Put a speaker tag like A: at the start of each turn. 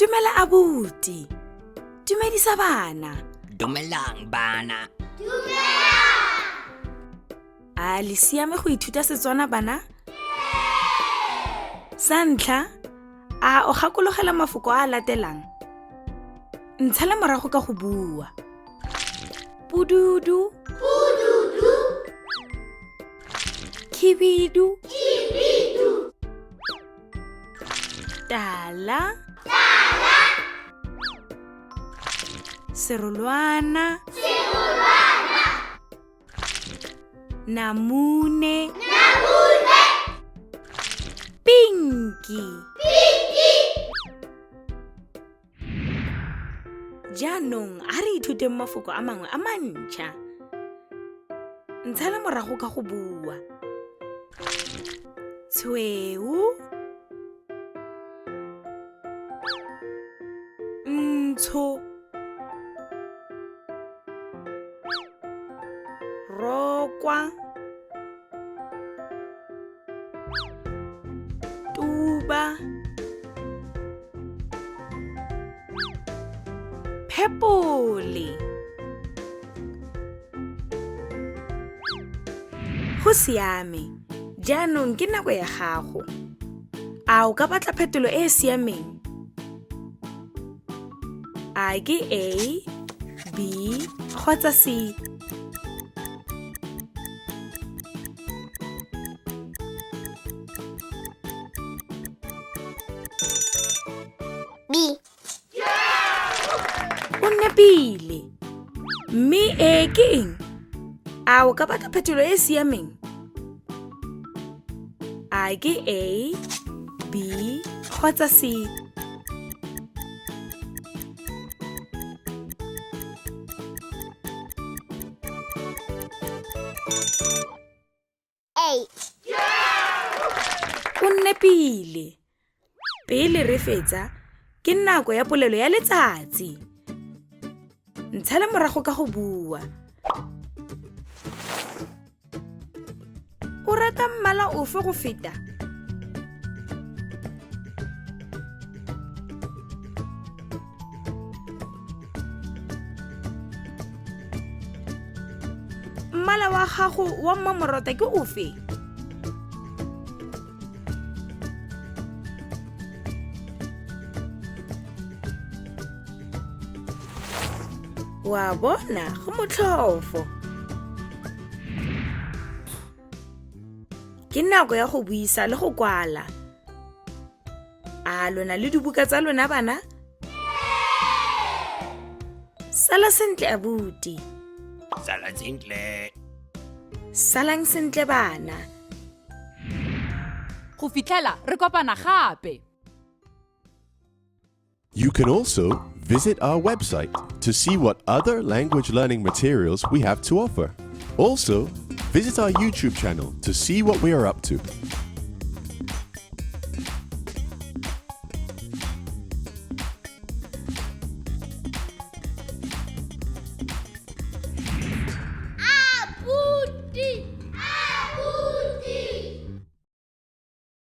A: Dumela abuti. Dumedisa bana.
B: Dumelang bana.
A: A le siame go ithuta Setswana bana? Sa ntlha, a o gakologela mafoko a latelang. Ntsha le morago ka go bua. Pududu.
C: Pududu.
A: Khibidu.
C: Khibidu.
A: Tala.
C: Tala.
A: Serolwana.
C: Serolwana.
A: Namune.
C: Namune.
A: Pinky.
C: Pinky.
A: Jaanong a re ithuteng mafoko a mangwe a mantšha. Ntsha le morago ka go bua. Tshweu. Ntsho. Rokwa. Tuba. Phepole. Go siame. Jaanong ke nako ya gago. A o ka batla phetolo e e siameng? A ke A, B, kgotsa C?
C: B.
A: O nepile. Mme A ke eng? A o ka batla phetolo e e siameng? A ke A, B, kgotsa C?
C: A.
A: O nepile. Pele re fetsa, ke nako ya polelo ya letsatsi. Ntsha le morago ka go bua. O rata mmala ofe go feta? Mmala wa gago wa mmamoratwa ke ofe? Wa bona go motlhofo. Ke nako ya go buisa le go kwala. A lona le dibuka tsa lona bana? Sala sentle abuti.
B: Sala sentle.
A: Salang sentle bana.
D: Go fitlhela re kopana gape.
E: You can also visit our website to see what other language learning materials we have to offer. Also, visit our YouTube channel to see what we are up to.